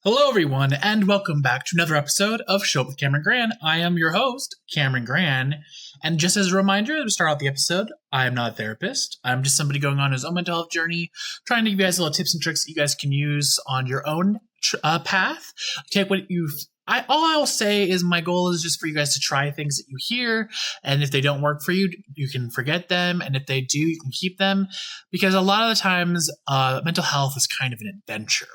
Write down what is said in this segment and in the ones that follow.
Hello, everyone, and welcome back to another episode of Show Up with Cameron Gran. I am your host, Cameron Gran, and just as a reminder to start out the episode, I am not a therapist. I'm just somebody going on his own mental health journey, trying to give you guys little tips and tricks that you guys can use on your own path. Take what you've all I will say is my goal is just for you guys to try things that you hear, and if they don't work for you, you can forget them, and if they do, you can keep them, because a lot of the times, mental health is kind of an adventure,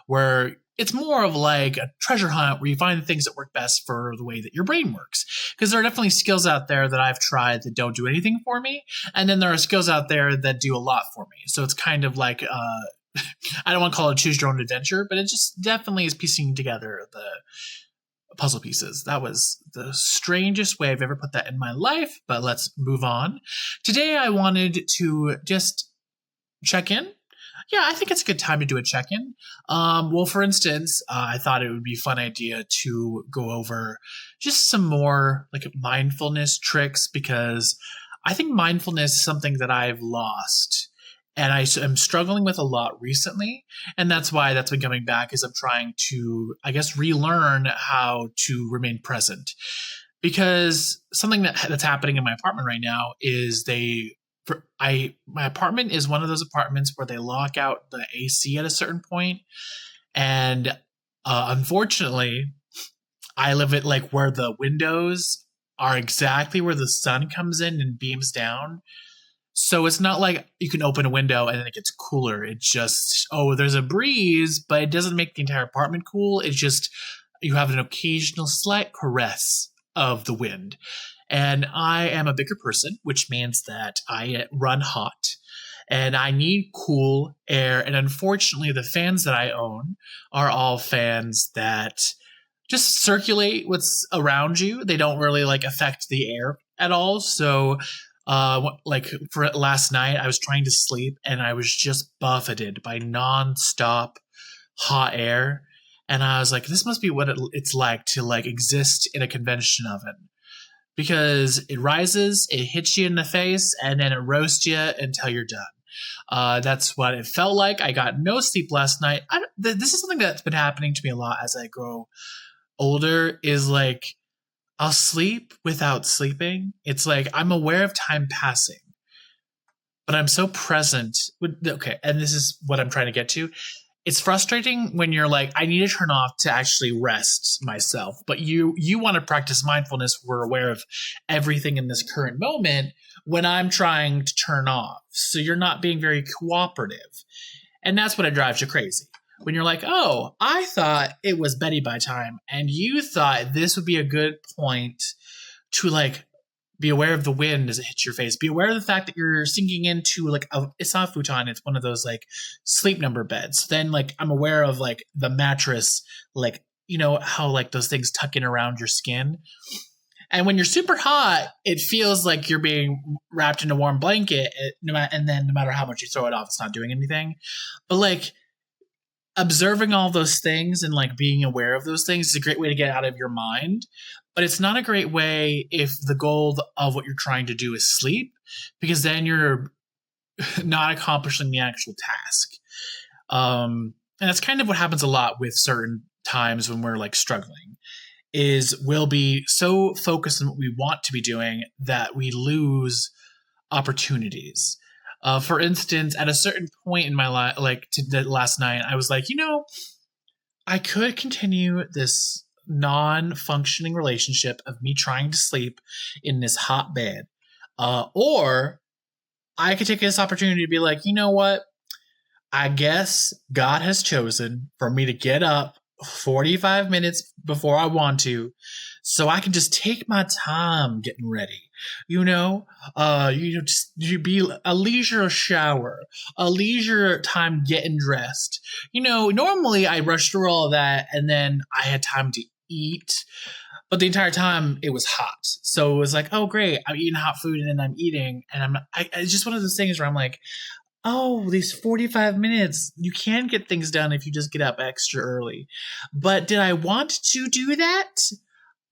where it's more of like a treasure hunt where you find the things that work best for the way that your brain works. Because there are definitely skills out there that I've tried that don't do anything for me, and then there are skills out there that do a lot for me. So it's kind of like I don't want to call it a choose your own adventure, but it just definitely is piecing together the puzzle pieces. That was the strangest way I've ever put that in my life, but let's move on. Today I wanted to just check in. Yeah, I think it's a good time to do a check-in. Well, for instance, I thought it would be a fun idea to go over just some more like mindfulness tricks, because I think mindfulness is something that I've lost and I am struggling with a lot recently. And that's why that's been coming back, is I'm trying to, I guess, relearn how to remain present. Because something that's happening in my apartment right now is my apartment is one of those apartments where they lock out the AC at a certain point, and unfortunately, I live at like where the windows are exactly where the sun comes in and beams down. So it's not like you can open a window and then it gets cooler. It's just, there's a breeze, but it doesn't make the entire apartment cool. It's just you have an occasional slight caress of the wind. And I am a bigger person, which means that I run hot and I need cool air. And unfortunately, the fans that I own are all fans that just circulate what's around you. They don't really like affect the air at all. So like for last night, I was trying to sleep and I was just buffeted by nonstop hot air. And I was like, this must be what it's like to like exist in a convention oven. Because it rises, it hits you in the face, and then it roasts you until you're done. That's what it felt like. I got no sleep last night. This is something that's been happening to me a lot as I grow older, is like I'll sleep without sleeping. It's like I'm aware of time passing, but I'm so present. Okay, and this is what I'm trying to get to. It's frustrating when you're like, I need to turn off to actually rest myself. But you want to practice mindfulness. We're aware of everything in this current moment when I'm trying to turn off. So you're not being very cooperative. And that's when it drives you crazy. When you're like, oh, I thought it was Betty by time, and you thought this would be a good point to like be aware of the wind as it hits your face. Be aware of the fact that you're sinking into like it's not a futon. It's one of those like sleep number beds. Then like I'm aware of like the mattress, like, you know, how like those things tuck in around your skin. And when you're super hot, it feels like you're being wrapped in a warm blanket. And then no matter how much you throw it off, it's not doing anything. But like observing all those things and like being aware of those things is a great way to get out of your mind. But it's not a great way if the goal of what you're trying to do is sleep, because then you're not accomplishing the actual task. And that's kind of what happens a lot with certain times when we're like struggling, is we'll be so focused on what we want to be doing that we lose opportunities. For instance, at a certain point in my life, like last night, I was like, I could continue this non-functioning relationship of me trying to sleep in this hot bed, or I could take this opportunity to be like, you know what? I guess God has chosen for me to get up 45 minutes before I want to, so I can just take my time getting ready. Just you be a leisure shower, a leisure time getting dressed. Normally I rush through all of that and then I had time to eat, but the entire time it was hot. So it was like, oh great, I'm eating hot food and then I'm eating, and it's just one of those things where I'm like, oh, these 45 minutes, you can get things done if you just get up extra early. But did I want to do that?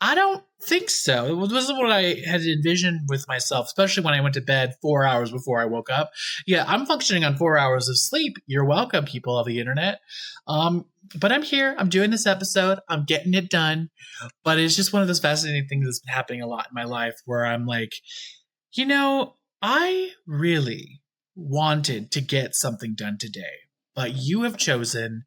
I don't think so. It wasn't what I had envisioned with myself, especially when I went to bed 4 hours before I woke up. Yeah, I'm functioning on 4 hours of sleep. You're welcome, people of the internet. Um, but I'm here. I'm doing this episode. I'm getting it done. But it's just one of those fascinating things that's been happening a lot in my life where I'm like, you know, I really wanted to get something done today, but you have chosen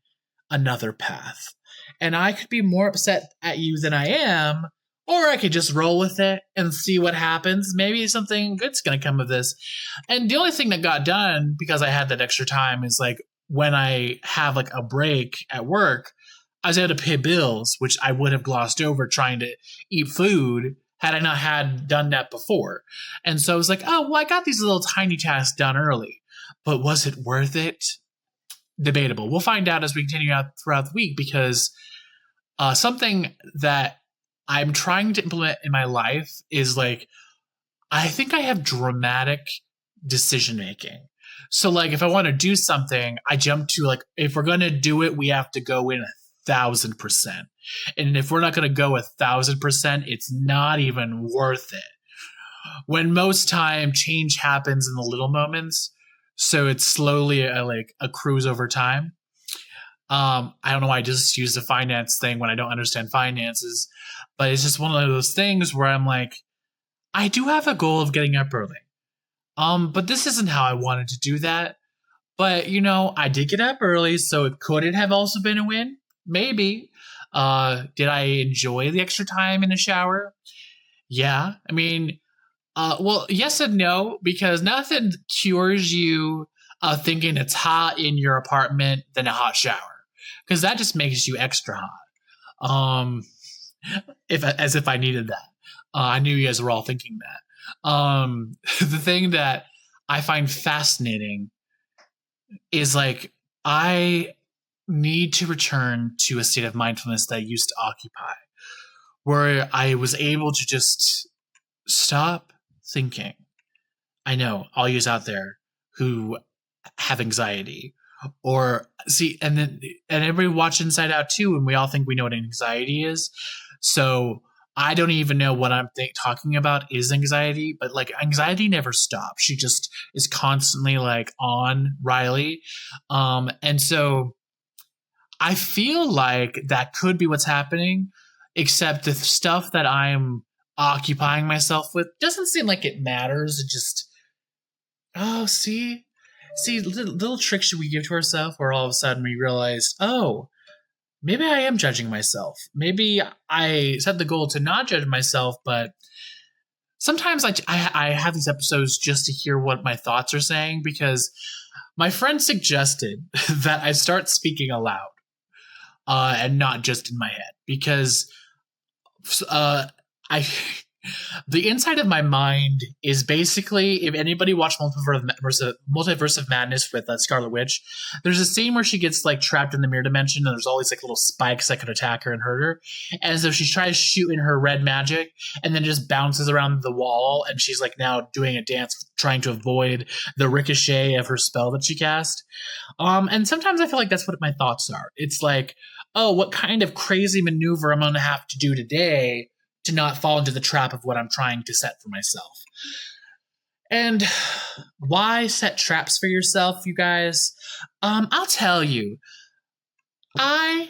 another path. And I could be more upset at you than I am, or I could just roll with it and see what happens. Maybe something good's going to come of this. And the only thing that got done because I had that extra time is like when I have like a break at work, I was able to pay bills, which I would have glossed over trying to eat food had I not had done that before. And so I was like, oh, well, I got these little tiny tasks done early, but was it worth it? Debatable. We'll find out as we continue out throughout the week because something that I'm trying to implement in my life is like, I think I have dramatic decision making. So, like, if I want to do something, I jump to, like, if we're going to do it, we have to go in 1,000%. And if we're not going to go 1,000%, it's not even worth it. When most time change happens in the little moments, so it's slowly like accrues over time. I don't know why I just use the finance thing when I don't understand finances, but it's just one of those things where I'm like, I do have a goal of getting up early. But this isn't how I wanted to do that. But I did get up early, so could it have also been a win? Maybe. Did I enjoy the extra time in the shower? Yeah. I mean, well, yes and no, because nothing cures you thinking it's hot in your apartment than a hot shower, because that just makes you extra hot. As if I needed that. I knew you guys were all thinking that. The thing that I find fascinating is like I need to return to a state of mindfulness that I used to occupy, where I was able to just stop thinking. I know all yous out there who have anxiety or see, and everybody watch Inside Out too, and we all think we know what anxiety is. So I don't even know what I'm talking about is anxiety, but like anxiety never stops. She just is constantly like on Riley. And so I feel like that could be what's happening, except the stuff that I'm occupying myself with doesn't seem like it matters. It just, oh, see, little tricks we give to ourselves where all of a sudden we realize, oh, maybe I am judging myself. Maybe I set the goal to not judge myself, but sometimes I have these episodes just to hear what my thoughts are saying, because my friend suggested that I start speaking aloud and not just in my head, because I the inside of my mind is basically, if anybody watched Multiverse of Madness with Scarlet Witch, there's a scene where she gets like trapped in the mirror dimension and there's all these like little spikes that could attack her and hurt her. And so she tries shooting her red magic and then just bounces around the wall, and she's like now doing a dance trying to avoid the ricochet of her spell that she cast. And sometimes I feel like that's what my thoughts are. It's like, oh, what kind of crazy maneuver I'm going to have to do today to not fall into the trap of what I'm trying to set for myself. And why set traps for yourself, you guys? I'll tell you. I'm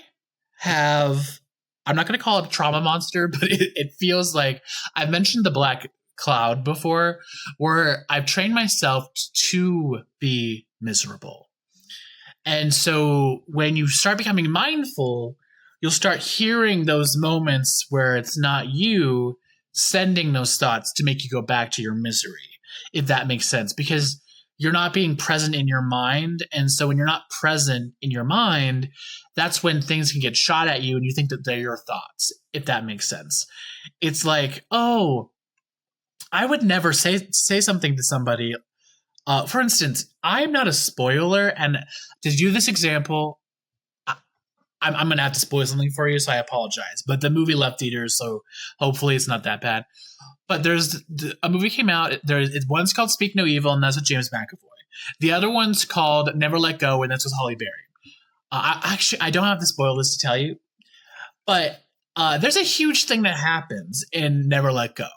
not going to call it a trauma monster, but it feels like I've mentioned the black cloud before, where I've trained myself to be miserable. And so when you start becoming mindful, you'll start hearing those moments where it's not you sending those thoughts to make you go back to your misery, if that makes sense, because you're not being present in your mind. And so when you're not present in your mind, that's when things can get shot at you and you think that they're your thoughts, if that makes sense. It's like, oh, I would never say something to somebody. For instance, I'm not a spoiler, and to do this example, I'm going to have to spoil something for you, so I apologize. But the movie left theaters, so hopefully it's not that bad. But there's a movie came out. One's called Speak No Evil, and that's with James McAvoy. The other one's called Never Let Go, and that's with Halle Berry. I don't have the spoil list to tell you, but There's a huge thing that happens in Never Let Go,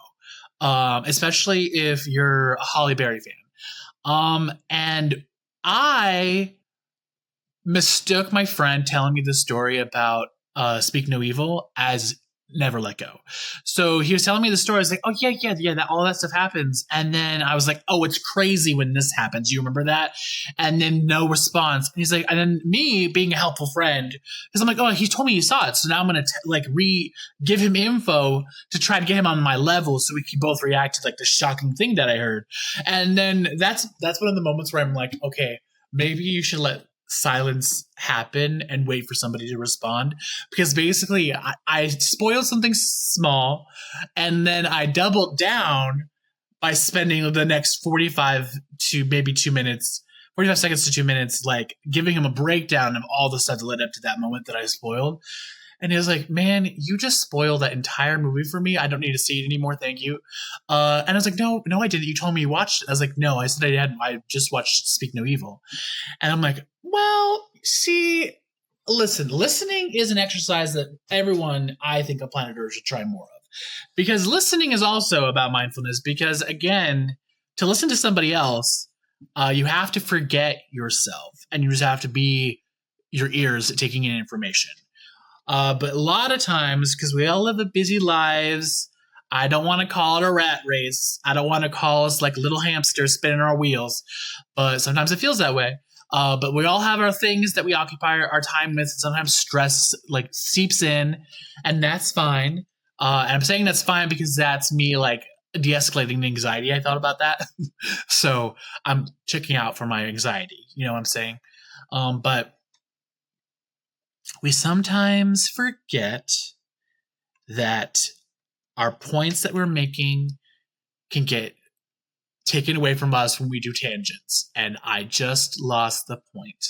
especially if you're a Holly Berry fan. And I mistook my friend telling me the story about Speak No Evil as Never Let Go. So he was telling me the story. I was like, oh, yeah, that all that stuff happens. And then I was like, oh, it's crazy when this happens. You remember that? And then no response. And he's like, and then me being a helpful friend, because I'm like, oh, he told me he saw it. So now I'm going to give him info to try to get him on my level so we can both react to like the shocking thing that I heard. And then that's one of the moments where I'm like, okay, maybe you should let silence happen and wait for somebody to respond, because basically I spoiled something small and then I doubled down by spending the next 45 to maybe 2 minutes, 45 seconds to 2 minutes, like giving him a breakdown of all the stuff that led up to that moment that I spoiled. And he was like, man, you just spoiled that entire movie for me. I don't need to see it anymore. Thank you. And I was like, no, I didn't. You told me you watched it. I was like, no, I said I hadn't. I just watched Speak No Evil. And I'm like, well, see, listen, listening is an exercise that everyone, I think, on planet Earth should try more of. Because listening is also about mindfulness. Because, again, to listen to somebody else, you have to forget yourself. And you just have to be your ears taking in information. But a lot of times, because we all live a busy lives, I don't want to call it a rat race. I don't want to call us like little hamsters spinning our wheels. But sometimes it feels that way. But we all have our things that we occupy our time with. Sometimes stress like seeps in, and that's fine. And I'm saying that's fine because that's me like de-escalating the anxiety. I thought about that. So I'm checking out for my anxiety. You know what I'm saying? But we sometimes forget that our points that we're making can get taken away from us when we do tangents. And I just lost the point.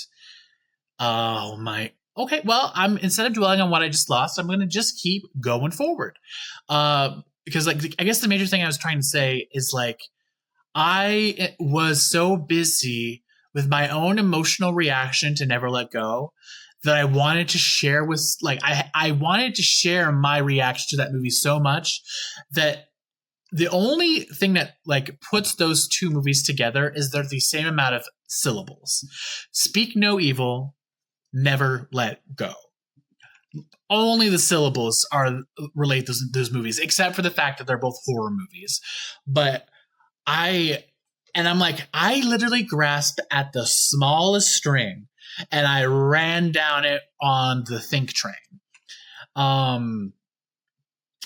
Oh my. Okay, well, instead of dwelling on what I just lost, I'm going to just keep going forward. Because like I guess the major thing I was trying to say is like I was so busy with my own emotional reaction to Never Let Go that I wanted to share with like I wanted to share my reaction to that movie so much that the only thing that like puts those two movies together is they're the same amount of syllables. Speak No Evil, Never Let Go. Only the syllables relate those movies, except for the fact that they're both horror movies. But I'm like, I literally grasped at the smallest string and I ran down it on the think train.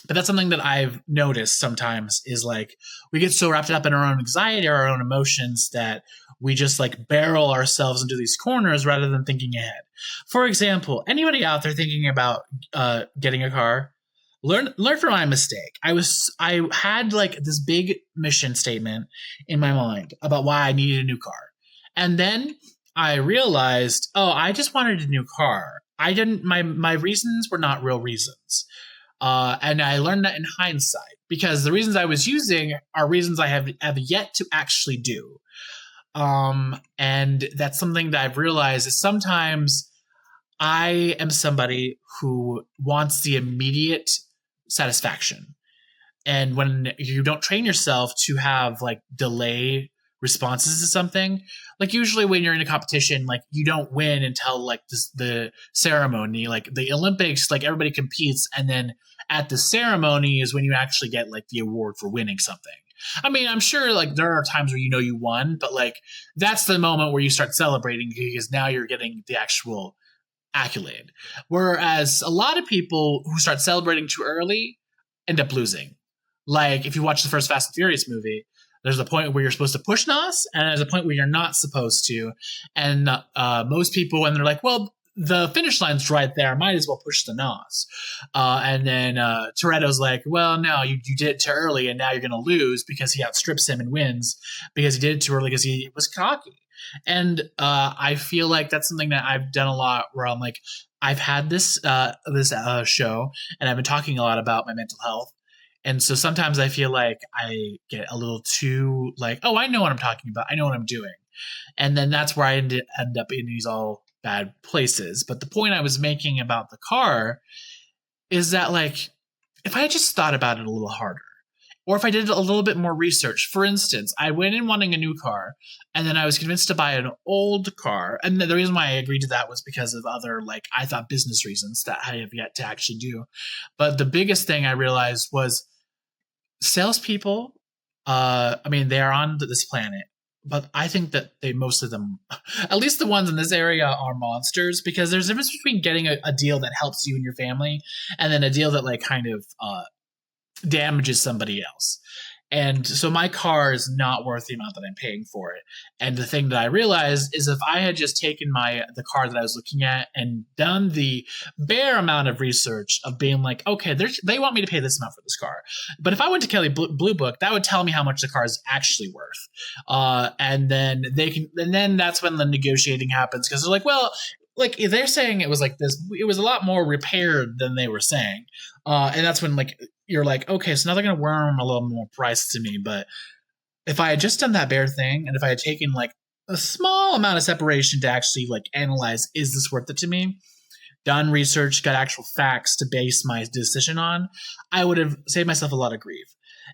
But that's something that I've noticed sometimes is like we get so wrapped up in our own anxiety or our own emotions that we just like barrel ourselves into these corners rather than thinking ahead. For example, anybody out there thinking about getting a car, learn from my mistake. I had like this big mission statement in my mind about why I needed a new car. And then I realized, oh, I just wanted a new car. My reasons were not real reasons. And I learned that in hindsight because the reasons I was using are reasons I have yet to actually do. And that's something that I've realized is sometimes I am somebody who wants the immediate satisfaction. And when you don't train yourself to have like delay responses to something, like usually when you're in a competition, like you don't win until like the ceremony, like the Olympics, like everybody competes. And then at the ceremony is when you actually get like the award for winning something. I mean, I'm sure like there are times where you know you won, but like that's the moment where you start celebrating because now you're getting the actual accolade. Whereas a lot of people who start celebrating too early end up losing. Like if you watch the first Fast and Furious movie, there's a point where you're supposed to push NOS and there's a point where you're not supposed to. And most people, when they're like, well, the finish line's right there, might as well push the NOS. And then Toretto's like, well, no, you did it too early and now you're going to lose because he outstrips him and wins because he did it too early because he was cocky. And I feel like that's something that I've done a lot where I'm like, I've had this show and I've been talking a lot about my mental health. And so sometimes I feel like I get a little too like, oh, I know what I'm talking about. I know what I'm doing. And then that's where I end up in these all bad places. But the point I was making about the car is that like if I had just thought about it a little harder, or if I did a little bit more research. For instance, I went in wanting a new car, and then I was convinced to buy an old car. And the reason why I agreed to that was because of other, like, I thought business reasons that I have yet to actually do. But the biggest thing I realized was salespeople, I mean, they are on this planet, but I think that most of them, at least the ones in this area, are monsters, because there's a difference between getting a deal that helps you and your family and then a deal that like kind of damages somebody else. And so my car is not worth the amount that I'm paying for it. And the thing that I realized is if I had just taken the car that I was looking at and done the bare amount of research of being like, okay, they want me to pay this amount for this car. But if I went to Kelly Blue Book, that would tell me how much the car is actually worth. And then that's when the negotiating happens, because they're like, well, like they're saying it was like this, it was a lot more repaired than they were saying. And that's when like you're like, okay, so now they're going to worm a little more price to me. But if I had just done that bare thing, and if I had taken like a small amount of separation to actually like analyze, is this worth it to me? Done research, got actual facts to base my decision on, I would have saved myself a lot of grief.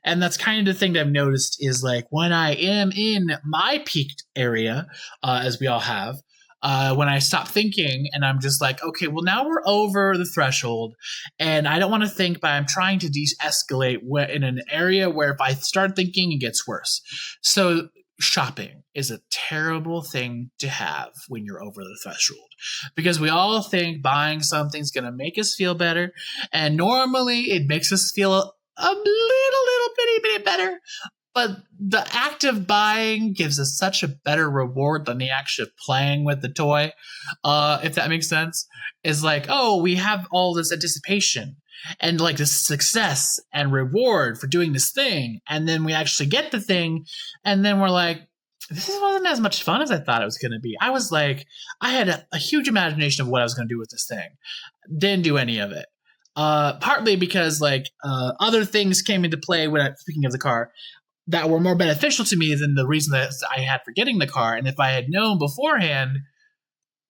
And that's kind of the thing that I've noticed is like when I am in my peaked area, as we all have, when I stop thinking and I'm just like, okay, well, now we're over the threshold and I don't want to think, but I'm trying to de-escalate in an area where if I start thinking, it gets worse. So shopping is a terrible thing to have when you're over the threshold, because we all think buying something's going to make us feel better. And normally it makes us feel a little bitty better. But the act of buying gives us such a better reward than the act of playing with the toy, if that makes sense. Is like, oh, we have all this anticipation and like this success and reward for doing this thing. And then we actually get the thing. And then we're like, this wasn't as much fun as I thought it was going to be. I was like, I had a huge imagination of what I was going to do with this thing. Didn't do any of it. Partly because like other things came into play speaking of the car, that were more beneficial to me than the reason that I had for getting the car. And if I had known beforehand,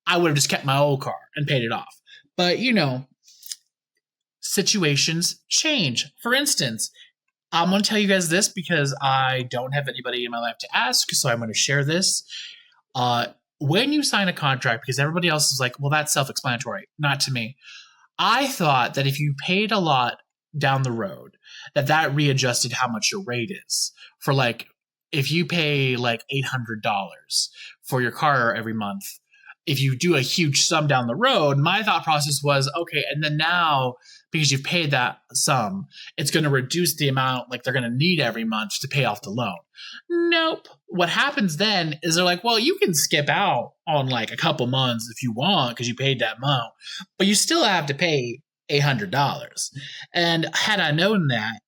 I would have just kept my old car and paid it off. But, you know, situations change. For instance, I'm going to tell you guys this because I don't have anybody in my life to ask, so I'm going to share this. When you sign a contract, because everybody else is like, well, that's self-explanatory. Not to me. I thought that if you paid a lot down the road, that readjusted how much your rate is. For like, if you pay like $800 for your car every month, if you do a huge sum down the road, my thought process was, okay, and then now, because you've paid that sum, it's going to reduce the amount like they're going to need every month to pay off the loan. Nope. What happens then is they're like, well, you can skip out on like a couple months if you want because you paid that amount, but you still have to pay $800. And had I known that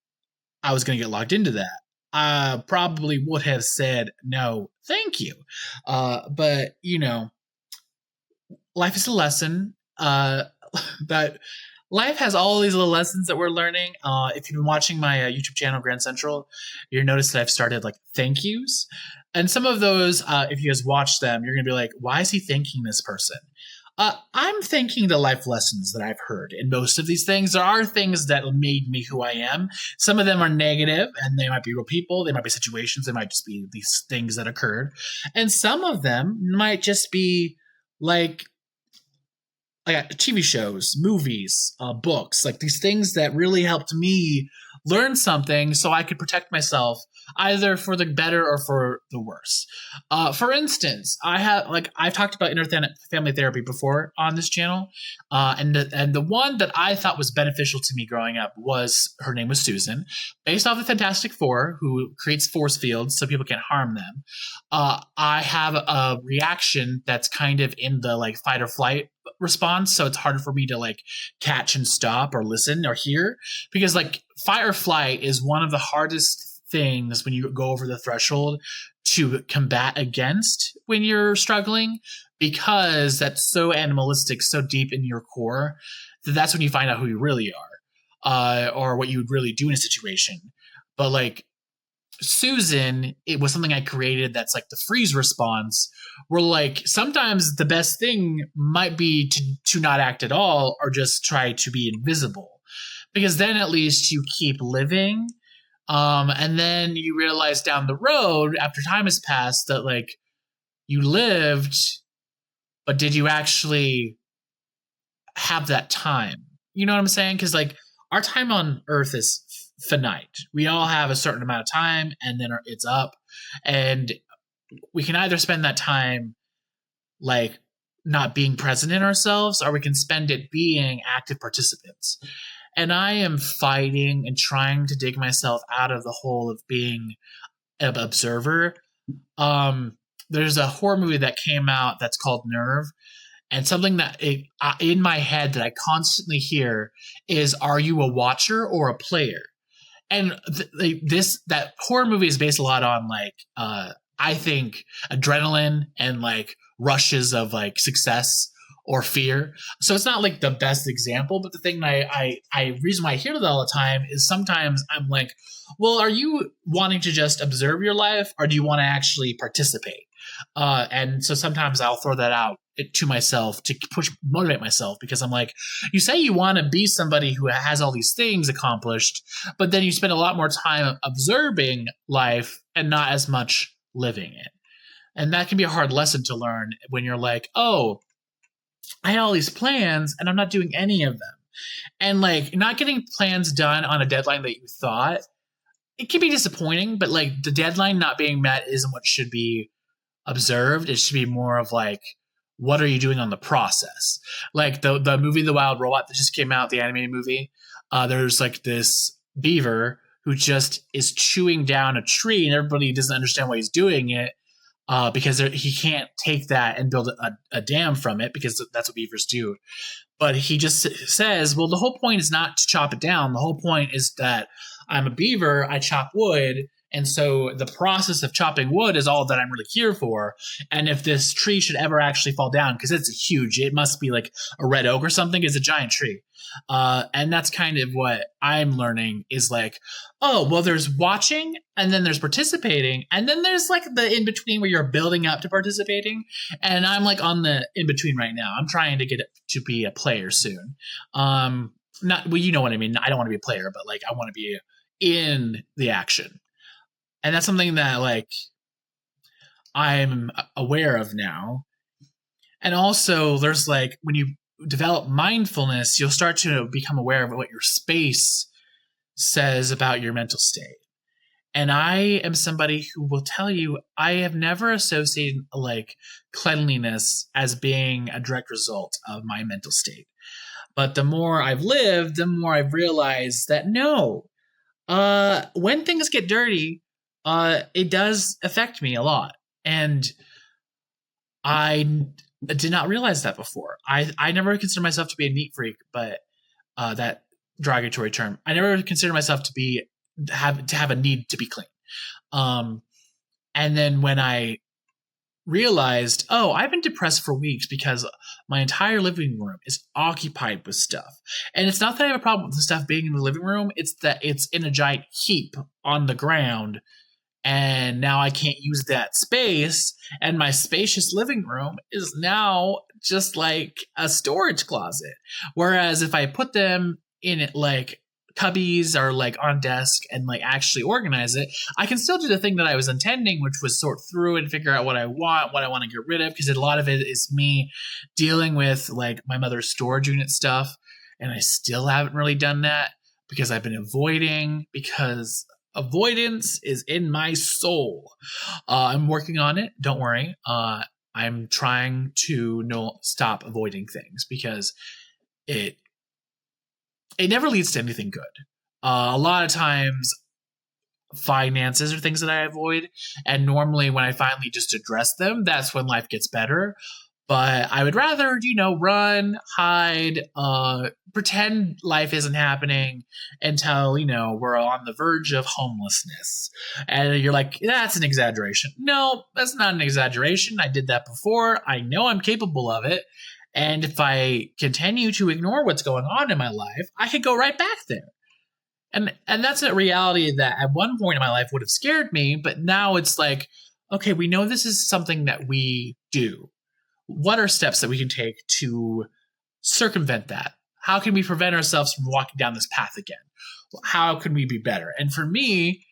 I was going to get locked into that, I probably would have said no, thank you. But you know, life is a lesson. That life has all these little lessons that we're learning. If you've been watching my YouTube channel, Grand Central, you'll notice that I've started like thank yous. And some of those, if you guys watch them, you're going to be like, why is he thanking this person? I'm thanking the life lessons that I've heard in most of these things. There are things that made me who I am. Some of them are negative, and they might be real people. They might be situations. They might just be these things that occurred. And some of them might just be like TV shows, movies, books, like these things that really helped me learn something so I could protect myself either for the better or for the worse. For instance, I've talked about family therapy before on this channel, and the one that I thought was beneficial to me growing up was, her name was Susan, based off the Fantastic Four, who creates force fields so people can't harm them. I have a reaction that's kind of in the like fight or flight response, so it's harder for me to like catch and stop or listen or hear, because like fight or flight is one of the hardest things when you go over the threshold to combat against when you're struggling, because that's so animalistic, so deep in your core, that's when you find out who you really are, or what you would really do in a situation. But like Susan, it was something I created that's like the freeze response, where like sometimes the best thing might be to not act at all or just try to be invisible. because then at least you keep living. And then you realize down the road, after time has passed, that like you lived, but did you actually have that time? You know what I'm saying? Because like our time on Earth is finite. We all have a certain amount of time, and then it's up, and we can either spend that time like not being present in ourselves, or we can spend it being active participants. And I am fighting and trying to dig myself out of the hole of being an observer. There's a horror movie that came out that's called Nerve, and something that in my head that I constantly hear is, "Are you a watcher or a player?" And that horror movie is based a lot on like I think adrenaline and like rushes of like success or fear. So it's not like the best example, but the thing that I reason why I hear that all the time is sometimes I'm like, well, are you wanting to just observe your life, or do you want to actually participate? And so sometimes I'll throw that out to myself to motivate myself, because I'm like, you say you want to be somebody who has all these things accomplished, but then you spend a lot more time observing life and not as much living it. And that can be a hard lesson to learn when you're like, oh, I had all these plans and I'm not doing any of them. And like not getting plans done on a deadline that you thought, it can be disappointing, but like the deadline not being met isn't what should be observed. It should be more of like, what are you doing on the process? Like the movie The Wild Robot that just came out, the animated movie, there's like this beaver who just is chewing down a tree, and everybody doesn't understand why he's doing it, because he can't take that and build a dam from it, because that's what beavers do. But he just says, well, the whole point is not to chop it down. The whole point is that I'm a beaver, I chop wood, and so the process of chopping wood is all that I'm really here for. And if this tree should ever actually fall down, because it's huge, it must be like a red oak or something, it's a giant tree. And that's kind of what I'm learning is like, oh, well, there's watching, and then there's participating, and then there's like the in-between where you're building up to participating. And I'm like on the in-between right now. I'm trying to get to be a player soon. Not, well, you know what I mean? I don't want to be a player, but like I want to be in the action. And that's something that like I'm aware of now. And also there's like when you develop mindfulness, you'll start to become aware of what your space says about your mental state. And I am somebody who will tell you I have never associated like cleanliness as being a direct result of my mental state. But the more I've lived, the more I've realized that no, when things get dirty, it does affect me a lot. And I did not realize that before. I never considered myself to be a neat freak, but that derogatory term. I never considered myself to have a need to be clean. And then when I realized, oh, I've been depressed for weeks because my entire living room is occupied with stuff. And it's not that I have a problem with the stuff being in the living room, it's that it's in a giant heap on the ground, and now I can't use that space, and my spacious living room is now just like a storage closet. Whereas if I put them in it like cubbies or like on desk and like actually organize it, I can still do the thing that I was intending, which was sort through and figure out what I want to get rid of, because a lot of it is me dealing with like my mother's storage unit stuff, and I still haven't really done that because I've been avoiding, because avoidance is in my soul. I'm working on it, don't worry. I'm trying to stop avoiding things, because it never leads to anything good. A lot of times finances are things that I avoid, and normally when I finally just address them, that's when life gets better. But I would rather, run, hide, pretend life isn't happening until, we're on the verge of homelessness. And you're like, that's an exaggeration. No, that's not an exaggeration. I did that before. I know I'm capable of it. And if I continue to ignore what's going on in my life, I could go right back there. And that's a reality that at one point in my life would have scared me, but now it's like, okay, we know this is something that we do. What are steps that we can take to circumvent that? how can we prevent ourselves from walking down this path again? How can we be better? And for me,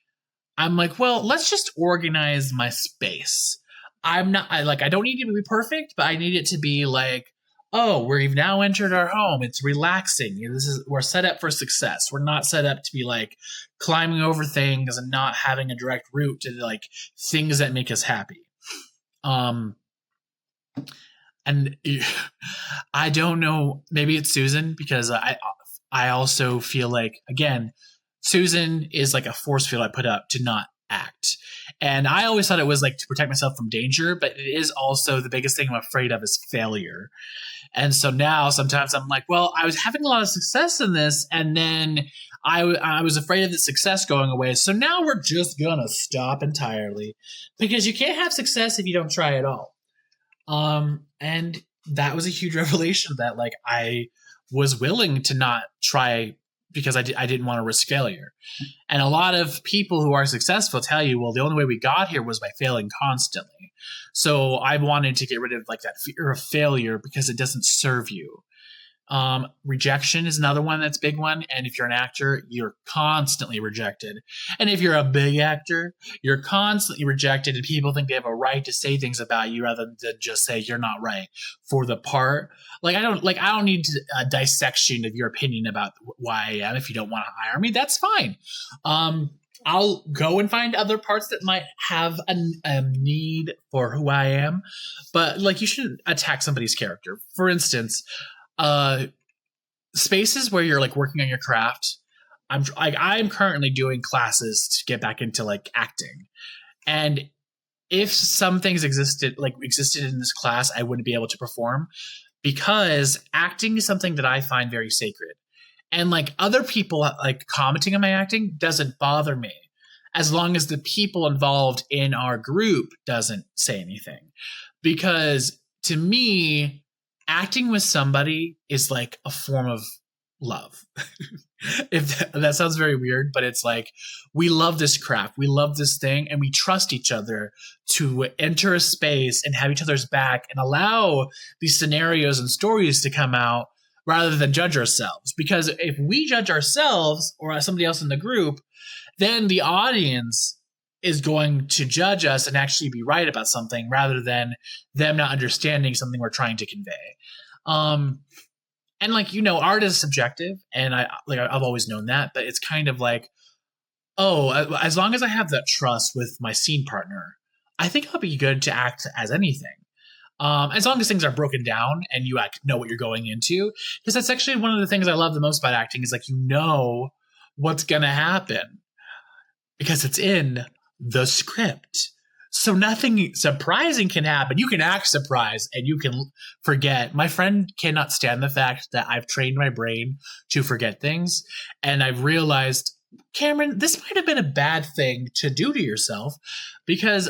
I'm like, well, let's just organize my space. I don't need it to be perfect, but I need it to be like, oh, we've now entered our home. It's relaxing. We're set up for success. We're not set up to be like climbing over things and not having a direct route to like things that make us happy. And I don't know, maybe it's Susan, because I also feel like, again, Susan is like a force field I put up to not act. And I always thought it was like to protect myself from danger, but it is also the biggest thing I'm afraid of is failure. And so now sometimes I'm like, well, I was having a lot of success in this, and then I was afraid of the success going away. So now we're just going to stop entirely, because you can't have success if you don't try at all. And that was a huge revelation that like I was willing to not try because I didn't want to risk failure. And a lot of people who are successful tell you, well, the only way we got here was by failing constantly. So I wanted to get rid of like that fear of failure because it doesn't serve you. Rejection is another one that's a big one. And if you're an actor, you're constantly rejected. And if you're a big actor, you're constantly rejected, and people think they have a right to say things about you rather than just say you're not right for the part. I don't need a dissection of your opinion about why I am. If you don't want to hire me, that's fine. I'll go and find other parts that might have a need for who I am. But like, you shouldn't attack somebody's character. For instance, spaces where you're like working on your craft. I'm currently doing classes to get back into like acting, and if some things existed in this class, I wouldn't be able to perform because acting is something that I find very sacred, and like other people like commenting on my acting doesn't bother me as long as the people involved in our group doesn't say anything, because to me, acting with somebody is like a form of love. If that sounds very weird, but it's like, we love this craft, we love this thing, and we trust each other to enter a space and have each other's back and allow these scenarios and stories to come out rather than judge ourselves. Because if we judge ourselves or somebody else in the group, then the audience is going to judge us and actually be right about something rather than them not understanding something we're trying to convey. And like, art is subjective, and I've always known that, but it's kind of like, oh, as long as I have that trust with my scene partner, I think I'll be good to act as anything. As long as things are broken down and you know what you're going into, because that's actually one of the things I love the most about acting is like, what's going to happen because it's in the script. So nothing surprising can happen. You can act surprised and you can forget. My friend cannot stand the fact that I've trained my brain to forget things. And I've realized, Cameron, this might have been a bad thing to do to yourself, because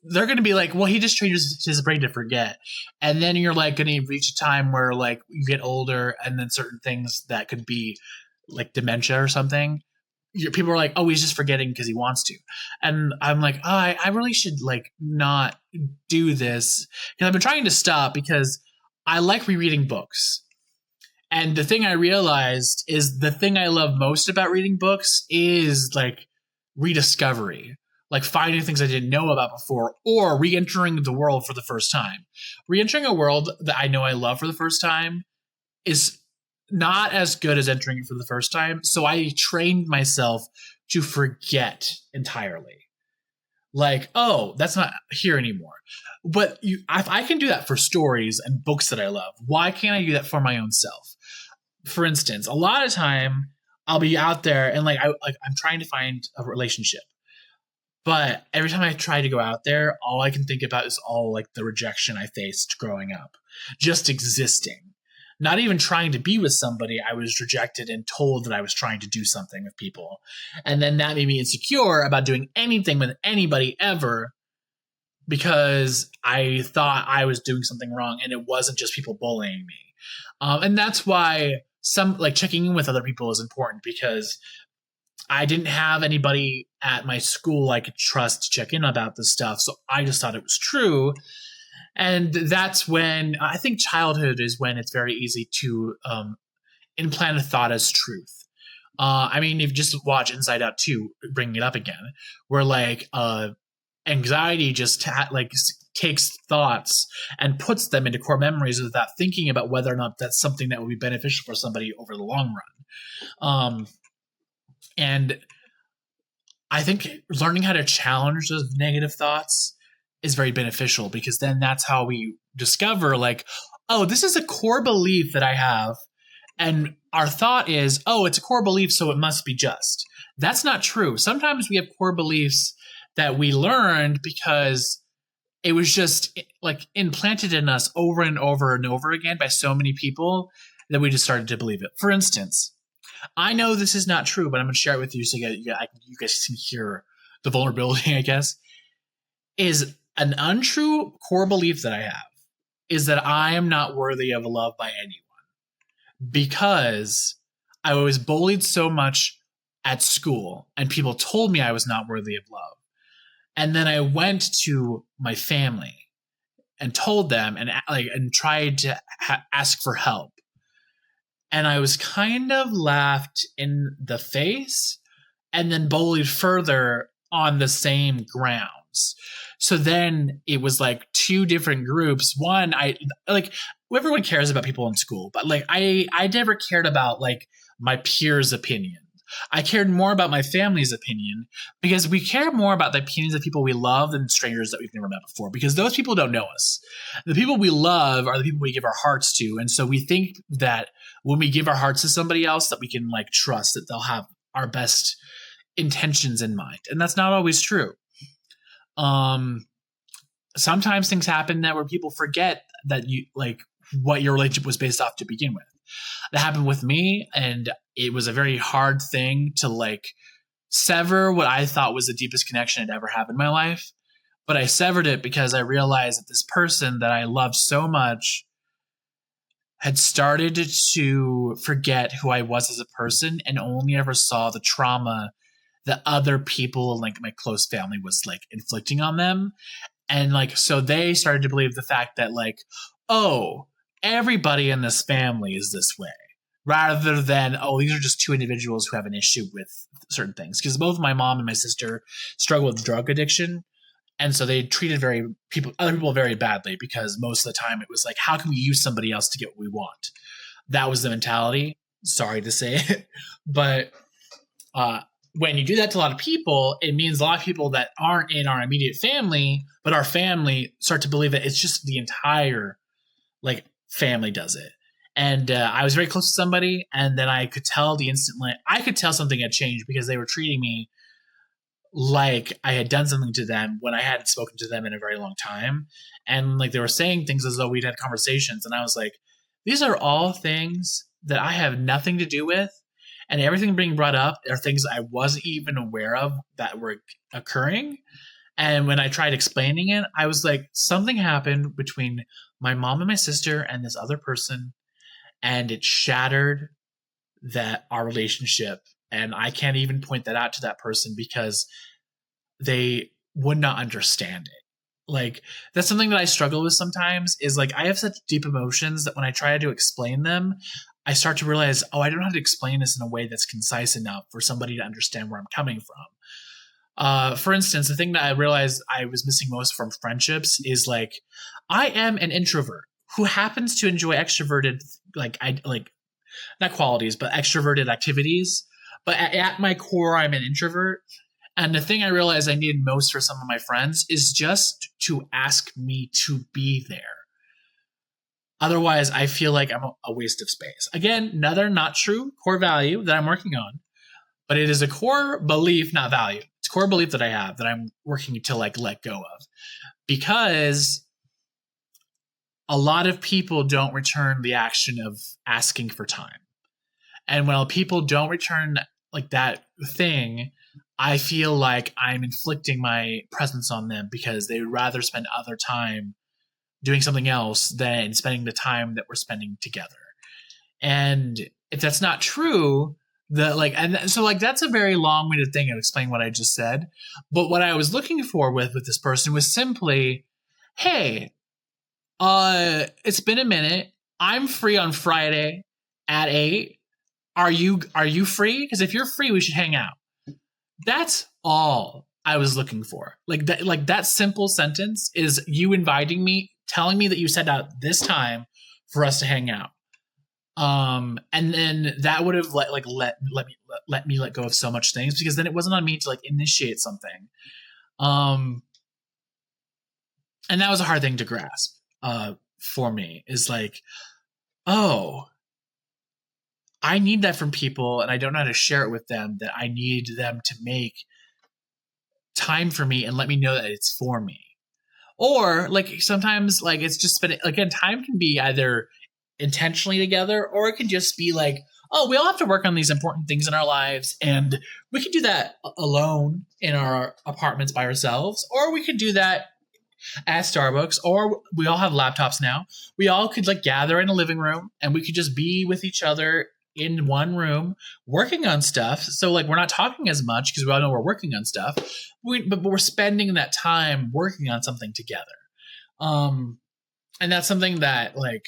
they're going to be like, well, he just trained his brain to forget. And then you're like going to reach a time where like you get older, and then certain things that could be like dementia or something, people are like, oh, he's just forgetting because he wants to. And I'm like, oh, I really should like not do this. And I've been trying to stop because I like rereading books. And the thing I realized is the thing I love most about reading books is like rediscovery, like finding things I didn't know about before, or re-entering the world for the first time. Re-entering a world that I know I love for the first time is not as good as entering it for the first time. So I trained myself to forget entirely. Like, oh, that's not here anymore. But if I can do that for stories and books that I love, why can't I do that for my own self? For instance, a lot of time I'll be out there and I'm trying to find a relationship. But every time I try to go out there, all I can think about is all like the rejection I faced growing up, just existing. Not even trying to be with somebody, I was rejected and told that I was trying to do something with people. And then that made me insecure about doing anything with anybody ever, because I thought I was doing something wrong and it wasn't just people bullying me. And that's why checking in with other people is important, because I didn't have anybody at my school I could trust to check in about this stuff. So I just thought it was true. And that's when I think childhood is when it's very easy to implanted thought as truth. I mean, if you just watch Inside Out 2, bringing it up again, where like anxiety just takes thoughts and puts them into core memories without thinking about whether or not that's something that will be beneficial for somebody over the long run. And I think learning how to challenge those negative thoughts is very beneficial, because then that's how we discover like, oh, this is a core belief that I have. And our thought is, oh, it's a core belief, so it must be just. That's not true. Sometimes we have core beliefs that we learned because it was just like implanted in us over and over and over again by so many people that we just started to believe it. For instance, I know this is not true, but I'm going to share it with you so you guys can hear the vulnerability, I guess. Is an untrue core belief that I have is that I am not worthy of love by anyone, because I was bullied so much at school and people told me I was not worthy of love. And then I went to my family and told them and tried to ask for help. And I was kind of laughed in the face and then bullied further on the same grounds. So then it was like two different groups. One, everyone cares about people in school, but like I never cared about like my peers' opinion. I cared more about my family's opinion, because we care more about the opinions of people we love than strangers that we've never met before, because those people don't know us. The people we love are the people we give our hearts to. And so we think that when we give our hearts to somebody else, that we can like trust that they'll have our best intentions in mind. And that's not always true. Sometimes things happen that where people forget that you like what your relationship was based off to begin with. That happened with me, and it was a very hard thing to like sever what I thought was the deepest connection I'd ever had in my life. But I severed it because I realized that this person that I loved so much had started to forget who I was as a person and only ever saw the trauma that other people, like my close family, was like inflicting on them. And like, so they started to believe the fact that like, oh, everybody in this family is this way, rather than, oh, these are just two individuals who have an issue with certain things. Because both my mom and my sister struggle with drug addiction. And so they treated other people very badly, because most of the time it was like, how can we use somebody else to get what we want? That was the mentality. Sorry to say it. But when you do that to a lot of people, it means a lot of people that aren't in our immediate family, but our family, start to believe that it's just the entire like family does it. And I was very close to somebody, and then I could tell something had changed, because they were treating me like I had done something to them when I hadn't spoken to them in a very long time. And like they were saying things as though we'd had conversations. And I was like, these are all things that I have nothing to do with. And everything being brought up are things I wasn't even aware of that were occurring. And when I tried explaining it, I was like, something happened between my mom and my sister and this other person, and it shattered our relationship. And I can't even point that out to that person because they would not understand it. Like, that's something that I struggle with sometimes, is like, I have such deep emotions that when I try to explain them, I start to realize, oh, I don't know how to explain this in a way that's concise enough for somebody to understand where I'm coming from. For instance, the thing that I realized I was missing most from friendships is like, I am an introvert who happens to enjoy extroverted, not qualities, but extroverted activities. But at my core, I'm an introvert. And the thing I realized I needed most for some of my friends is just to ask me to be there. Otherwise, I feel like I'm a waste of space. Again, another not true core value that I'm working on, but it is a core belief, not value. It's a core belief that I have that I'm working to like let go of, because a lot of people don't return the action of asking for time. And when people don't return like that thing, I feel like I'm inflicting my presence on them, because they would rather spend other time doing something else than spending the time that we're spending together. And if that's not true, that's a very long-winded thing of explaining what I just said. But what I was looking for with this person was simply, hey, it's been a minute. I'm free on Friday at 8. Are you free? Because if you're free, we should hang out. That's all I was looking for. Like that simple sentence is you inviting me, telling me that you set out this time for us to hang out. And then that would have let me let go of so much things, because then it wasn't on me to like initiate something. And that was a hard thing to grasp for me, is like, oh, I need that from people, and I don't know how to share it with them, that I need them to make time for me and let me know that it's for me. Or like sometimes like it's just spending, again, time can be either intentionally together, or it can just be like, oh, we all have to work on these important things in our lives, and we could do that alone in our apartments by ourselves, or we could do that at Starbucks, or we all have laptops now. We all could like gather in a living room and we could just be with each other in one room working on stuff. So like we're not talking as much because we all know we're working on stuff, but we're spending that time working on something together. And that's something that like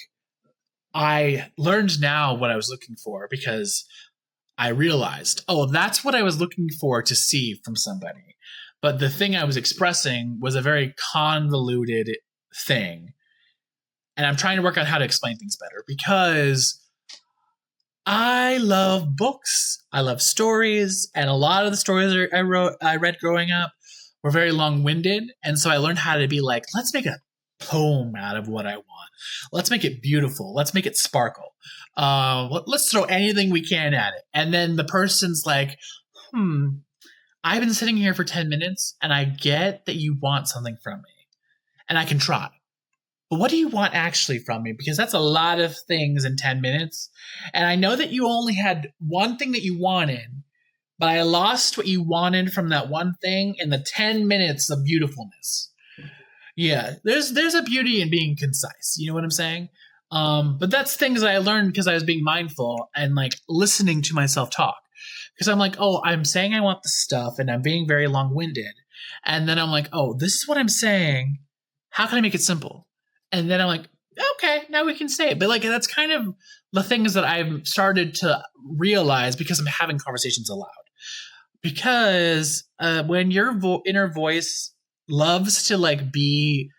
I learned now what I was looking for, because I realized, oh, that's what I was looking for to see from somebody. But the thing I was expressing was a very convoluted thing. And I'm trying to work on how to explain things better, because I love books. I love stories. And a lot of the stories I read growing up were very long-winded. And so I learned how to be like, let's make a poem out of what I want. Let's make it beautiful. Let's make it sparkle. Let's throw anything we can at it. And then the person's like, I've been sitting here for 10 minutes and I get that you want something from me and I can try. But what do you want actually from me? Because that's a lot of things in 10 minutes. And I know that you only had one thing that you wanted, but I lost what you wanted from that one thing in the 10 minutes of beautifulness. Yeah, there's a beauty in being concise. You know what I'm saying? But that's things that I learned because I was being mindful and like listening to myself talk. Because I'm like, oh, I'm saying I want this stuff and I'm being very long-winded. And then I'm like, oh, this is what I'm saying. How can I make it simple? And then I'm like, okay, now we can say it. But like, that's kind of the things that I've started to realize because I'm having conversations aloud. Because when your inner voice loves to like be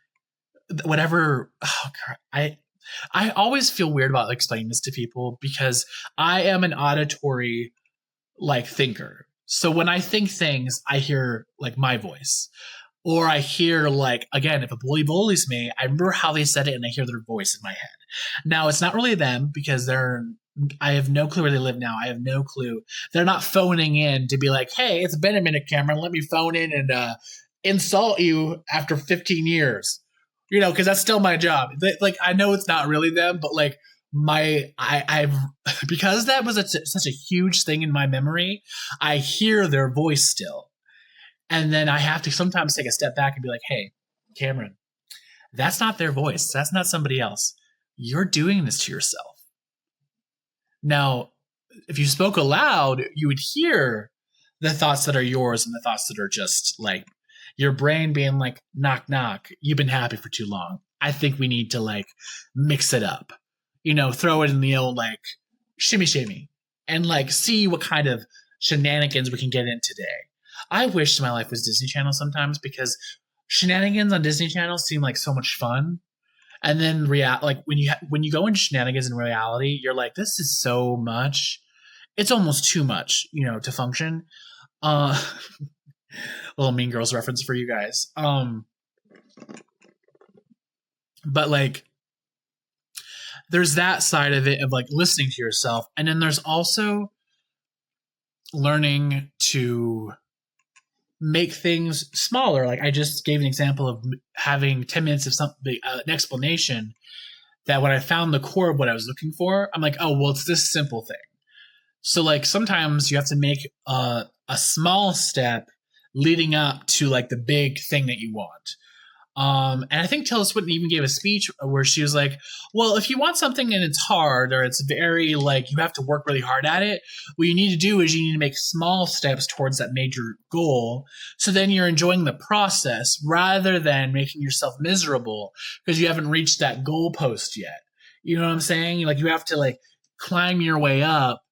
whatever, I always feel weird about explaining this to people because I am an auditory like thinker. So when I think things, I hear like my voice, or I hear like, again, if a bully bullies me, I remember how they said it and I hear their voice in my head. Now it's not really them because I have no clue where they live now. I have no clue. They're not phoning in to be like, hey, it's been a minute, Cameron. Let me phone in and insult you after 15 years. You know, because that's still my job. Like, I know it's not really them, but like I've because that was such a huge thing in my memory, I hear their voice still. And then I have to sometimes take a step back and be like, hey, Cameron, that's not their voice. That's not somebody else. You're doing this to yourself. Now, if you spoke aloud, you would hear the thoughts that are yours and the thoughts that are just like your brain being like, knock, knock. You've been happy for too long. I think we need to like mix it up. You know, throw it in the old like shimmy shimmy and like see what kind of shenanigans we can get in today. I wish my life was Disney Channel sometimes because shenanigans on Disney Channel seem like so much fun. And then like when you go into shenanigans in reality, you're like, this is so much. It's almost too much, you know, to function. Little Mean Girls reference for you guys. But like, there's that side of it of like listening to yourself. And then there's also learning to make things smaller. Like I just gave an example of having 10 minutes of something, an explanation that when I found the core of what I was looking for, I'm like, oh, well, it's this simple thing. So like sometimes you have to make a small step leading up to like the big thing that you want. And I think Tilda Swinton even gave a speech where she was like, well, if you want something and it's hard or it's very like you have to work really hard at it, what you need to do is you need to make small steps towards that major goal. So then you're enjoying the process rather than making yourself miserable because you haven't reached that goal post yet. You know what I'm saying? Like you have to like climb your way up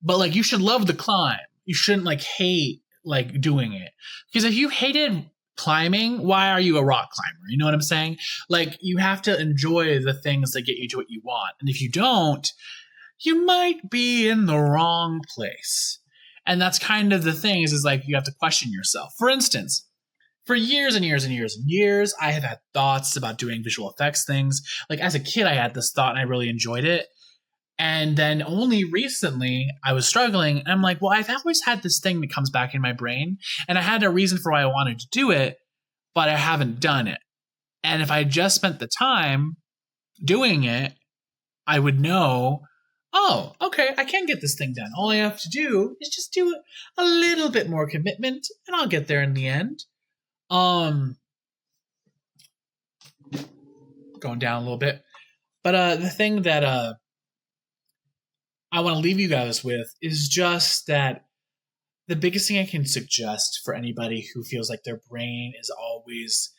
But like, you should love the climb. You shouldn't like hate like doing it. Because if you hated climbing, why are you a rock climber? You know what I'm saying? Like, you have to enjoy the things that get you to what you want. And if you don't, you might be in the wrong place. And that's kind of the thing is like, you have to question yourself. For instance, for years and years and years and years, I have had thoughts about doing visual effects things. Like, as a kid, I had this thought and I really enjoyed it. And then only recently I was struggling. And I'm like, well, I've always had this thing that comes back in my brain. And I had a reason for why I wanted to do it, but I haven't done it. And if I just spent the time doing it, I would know, oh, okay, I can get this thing done. All I have to do is just do a little bit more commitment and I'll get there in the end. Going down a little bit. But the thing that I want to leave you guys with is just that the biggest thing I can suggest for anybody who feels like their brain is always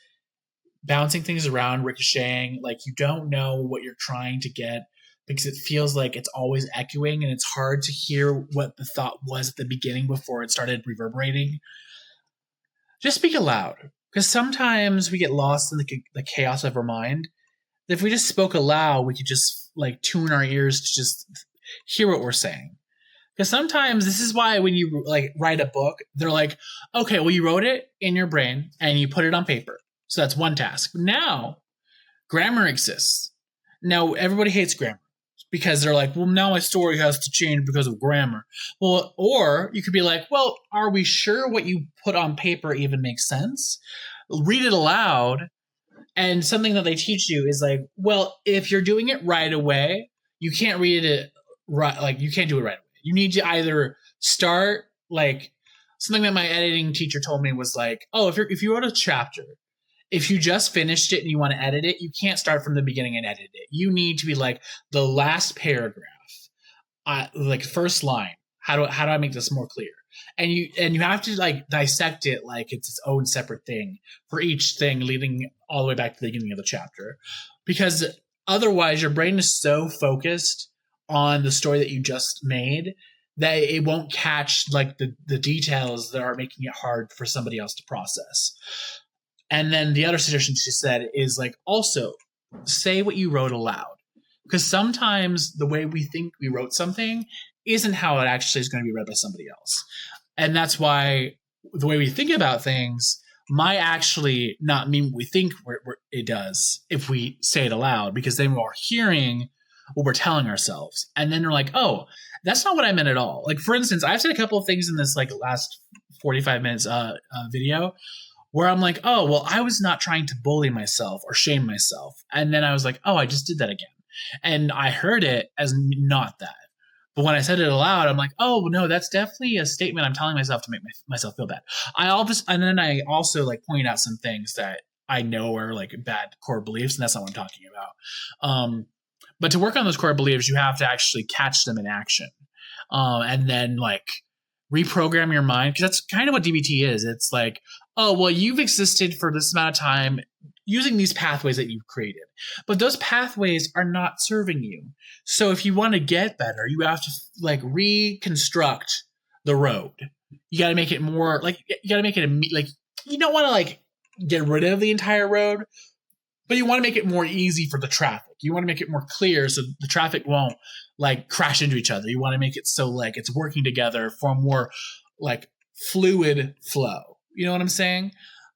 bouncing things around, ricocheting, like you don't know what you're trying to get because it feels like it's always echoing and it's hard to hear what the thought was at the beginning before it started reverberating. Just speak aloud, because sometimes we get lost in the chaos of our mind. If we just spoke aloud, we could just like tune our ears to just hear what we're saying. Because sometimes this is why when you like write a book, they're like, okay, well, you wrote it in your brain and you put it on paper. So that's one task. Now, grammar exists. Now, everybody hates grammar because they're like, well, now my story has to change because of grammar. Well, or you could be like, well, are we sure what you put on paper even makes sense? Read it aloud. And something that they teach you is like, well, if you're doing it right away, you can't read it right. Like, you can't do it right away. You need to either start, like, something that my editing teacher told me was like, oh, if you wrote a chapter, if you just finished it and you want to edit it, you can't start from the beginning and edit it. You need to be like the last paragraph, like first line. How do I make this more clear? And you have to like dissect it like it's its own separate thing for each thing leading all the way back to the beginning of the chapter. Because otherwise your brain is so focused on the story that you just made that it won't catch like the details that are making it hard for somebody else to process. And then the other suggestion she said is like, also say what you wrote aloud. Because sometimes the way we think we wrote something isn't how it actually is going to be read by somebody else. And that's why the way we think about things might actually not mean what we think it does if we say it aloud, because then we're hearing what we're telling ourselves. And then we're like, oh, that's not what I meant at all. Like, for instance, I've said a couple of things in this like last 45 minutes video where I'm like, oh, well, I was not trying to bully myself or shame myself. And then I was like, oh, I just did that again. And I heard it as not that. But when I said it aloud, I'm like, oh, no, that's definitely a statement I'm telling myself to make myself feel bad. And then I also like point out some things that I know are like bad core beliefs, and that's not what I'm talking about. But to work on those core beliefs, you have to actually catch them in action. And then like reprogram your mind, because that's kind of what DBT is. It's like, oh, well, you've existed for this amount of time using these pathways that you've created, but those pathways are not serving you. So if you want to get better, you have to like reconstruct the road. You got to make it more like, you got to make it like, you don't want to like get rid of the entire road, but you want to make it more easy for the traffic. You want to make it more clear so the traffic won't like crash into each other. You want to make it so like it's working together for a more like fluid flow. You know what I'm saying?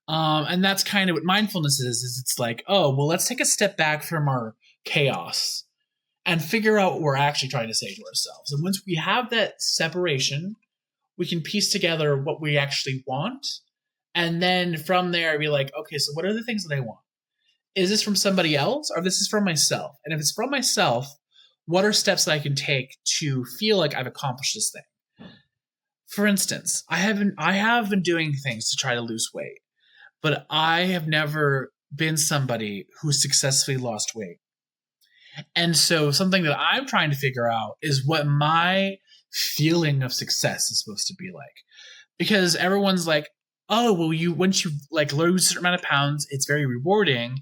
And that's kind of what mindfulness is it's like, oh, well, let's take a step back from our chaos and figure out what we're actually trying to say to ourselves. And once we have that separation, we can piece together what we actually want. And then from there, be like, okay, so what are the things that I want? Is this from somebody else or this is from myself? And if it's from myself, what are steps that I can take to feel like I've accomplished this thing? For instance, I have been doing things to try to lose weight, but I have never been somebody who successfully lost weight. And so something that I'm trying to figure out is what my feeling of success is supposed to be like. Because everyone's like, oh, well, once you like lose a certain amount of pounds, it's very rewarding.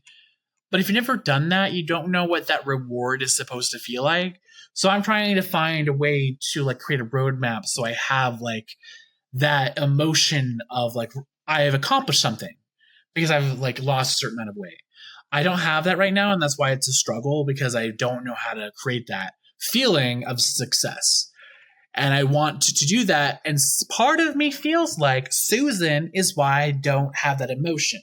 But if you've never done that, you don't know what that reward is supposed to feel like. So I'm trying to find a way to like create a roadmap so I have like that emotion of like I have accomplished something because I've like lost a certain amount of weight. I don't have that right now, and that's why it's a struggle because I don't know how to create that feeling of success. And I want to do that. And part of me feels like Susan is why I don't have that emotion.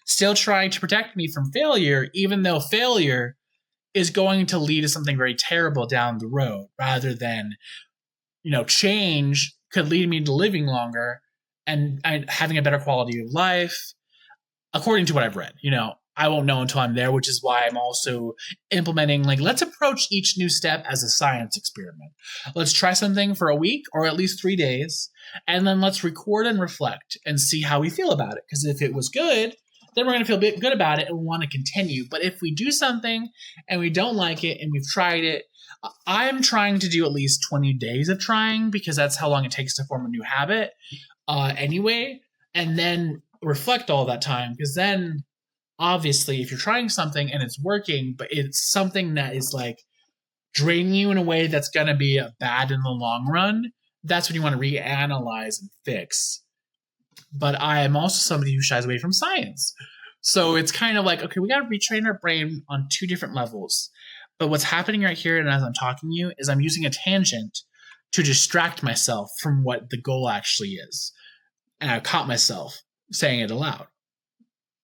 Still trying to protect me from failure, even though failure is going to lead to something very terrible down the road, rather than, change could lead me to living longer and having a better quality of life, according to what I've read. I won't know until I'm there, which is why I'm also implementing, like, let's approach each new step as a science experiment. Let's try something for a week or at least 3 days, and then let's record and reflect and see how we feel about it. Because if it was good, then we're going to feel good about it and we want to continue. But if we do something and we don't like it and we've tried it, I'm trying to do at least 20 days of trying because that's how long it takes to form a new habit anyway, and then reflect all that time, because then obviously if you're trying something and it's working, but it's something that is like draining you in a way that's going to be bad in the long run, that's when you want to reanalyze and fix. But I am also somebody who shies away from science. So it's kind of like, okay, we got to retrain our brain on 2 different levels. But what's happening right here, and as I'm talking to you, is I'm using a tangent to distract myself from what the goal actually is. And I caught myself saying it aloud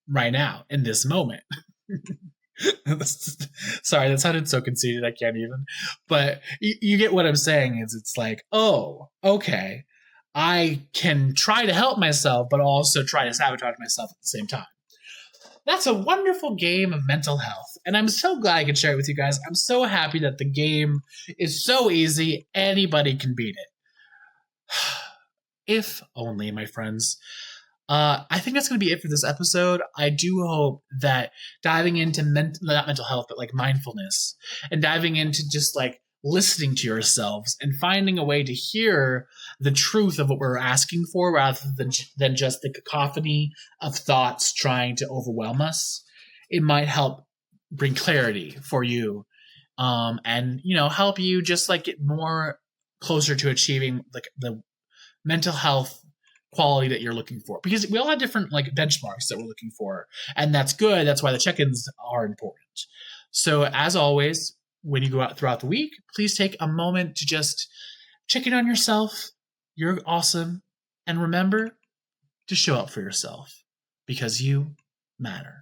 right now in this moment. Sorry, that sounded so conceited. I can't even. But you get what I'm saying. Is it's like, oh, okay, I can try to help myself, but also try to sabotage myself at the same time. That's a wonderful game of mental health. And I'm so glad I could share it with you guys. I'm so happy that the game is so easy. Anybody can beat it. If only, my friends. I think that's going to be it for this episode. I do hope that diving into not mental health, but like mindfulness, and diving into just like listening to yourselves and finding a way to hear the truth of what we're asking for rather than just the cacophony of thoughts trying to overwhelm us, it might help bring clarity for you, and help you just like get more closer to achieving like the mental health quality that you're looking for, because we all have different like benchmarks that we're looking for, and that's good. That's why the check-ins are important. So as always, when you go out throughout the week, please take a moment to just check in on yourself. You're awesome. And remember to show up for yourself because you matter.